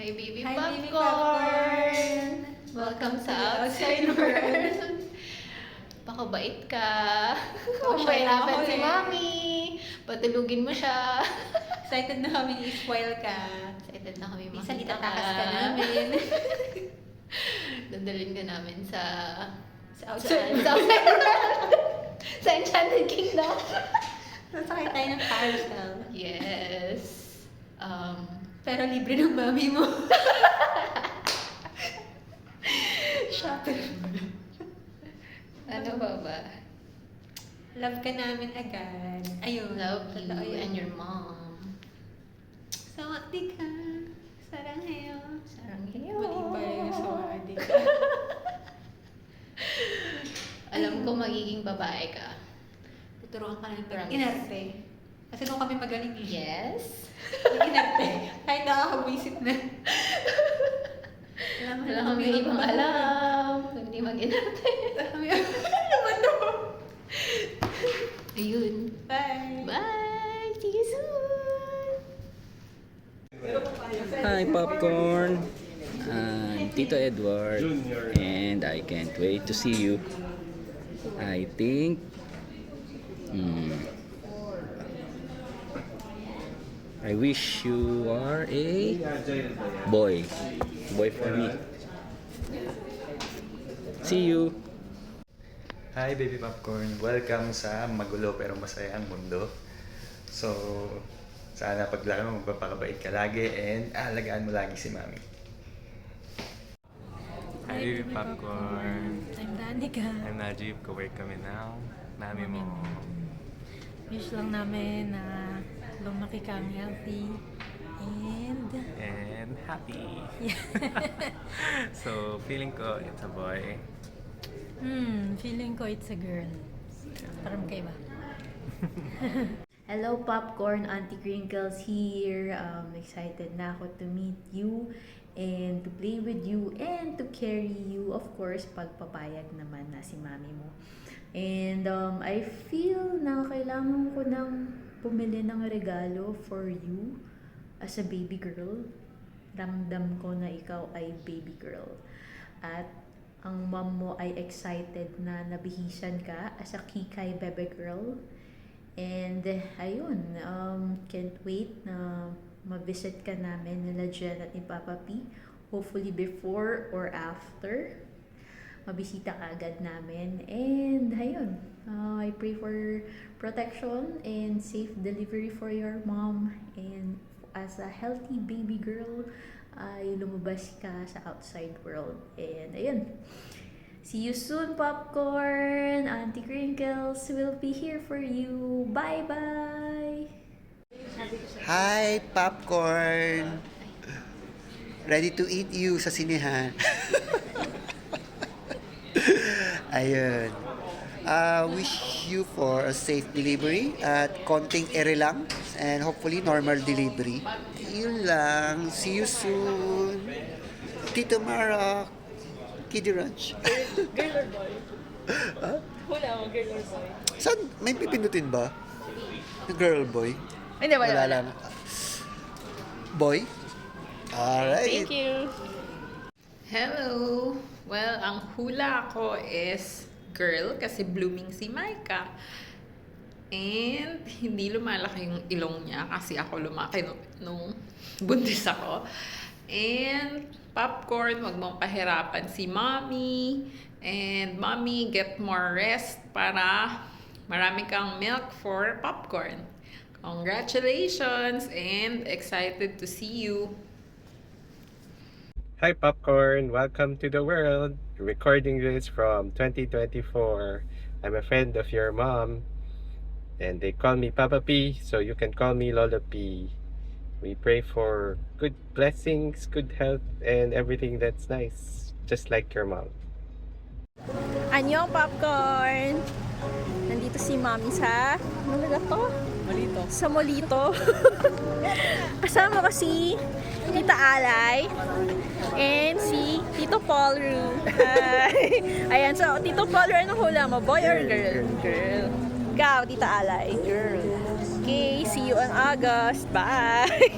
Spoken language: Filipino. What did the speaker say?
Hi, baby Hi, popcorn! baby popcorn! Welcome sa outside world! Pakabait ka! Oh, shy Mahirapan ako si eh. Mami! Patulugin mo siya! Excited na kami i-spoil ka. Excited na kami Minsan makita itatakas ka namin. Dadalhin ka namin sa... Sa outside. Sa outside world! Sa Enchanted Kingdom! Sasakay tayo ng carousel. Yes! Pero libre ng mami mo. Shopper. Ano ba ba? Love ka namin agad. Ayun. Love you Totoo yun. and your mom. Sawakti ka. Saranghayo. Saranghayo. Balibay. Sawakti ka. Alam ko magiging babae ka. Tuturuan ka namin Promise. inarte. Kasi doon kami magaling eh. Yes? Inarte. Kahit nakakabwisit na. Wala kami ibang alam. Hindi mag-inarte. Ano ba to? Ayun. Bye! Bye! See you soon! Hi Popcorn! I'm Tito Edward and I can't wait to see you. I think I wish you are a boy for me. See you! Hi Baby Popcorn! Welcome sa magulo pero masayang mundo. So, sana paglaki mo magpapakabait ka lagi and alagaan mo lagi si Mami. Hi Baby Popcorn! I'm Danica. I'm Najib, ka-work kami now. Mami mo. Wish lang namin na lumaki kang healthy And happy! So, feeling ko it's a boy. feeling ko it's a girl. Parang kayo ba? Hello Popcorn, Auntie Crinkles here. Excited na ako to meet you and to play with you and to carry you, of course, pagpapayag naman na si Mami mo. And I feel na kailangan ko nang pumili ng regalo for you as a baby girl. Ramdam ko na ikaw ay baby girl. At ang mom mo ay excited na nabihisan ka as a kikay baby girl. And ayun, can't wait na ma-visit ka namin nila Jen at ni Papa P. Hopefully before or after. Mabisita ka agad namin. And ayun, I pray for protection and safe delivery for your mom. And as a healthy baby girl, ay lumabas ka sa outside world. And ayun, see you soon, Popcorn! Auntie Crinkles will be here for you. Bye-bye! Hi, Popcorn! Ready to eat you sa sinehan. Ayun. Wish you for a safe delivery at konting ere lang and hopefully normal delivery. Yun lang. See you soon. Tito Mara. Kiddie Ranch. Girl or boy? Huh? Hula mo, girl or boy? Saan? May pipindutin ba? Girl, boy? Hindi, wala. lang. Boy? Alright. Thank you. Hello! Well, ang hula ko is girl kasi blooming si Micah. And hindi lumalaki yung ilong niya kasi ako lumaki nung buntis ako. And Popcorn, wag mong pahirapan si Mommy. And Mommy, get more rest para marami kang milk for Popcorn. Congratulations and excited to see you. Hi Popcorn! Welcome to the world! Recording this from 2024. I'm a friend of your mom. And they call me Papa P, so you can call me Lola P. We pray for good blessings, good health, and everything that's nice. Just like your mom. Annyeong Popcorn! Nandito si Mami sa... Ano ba to? Malito. Sa Molito. Kasama ko si Tita Alay and si Tito Paul Ru. Ayan, so Tito Paul Ru, anong hula mo? Boy or girl? Girl. Ikaw, Tita Alay. Girl. Okay, see you on August. Bye!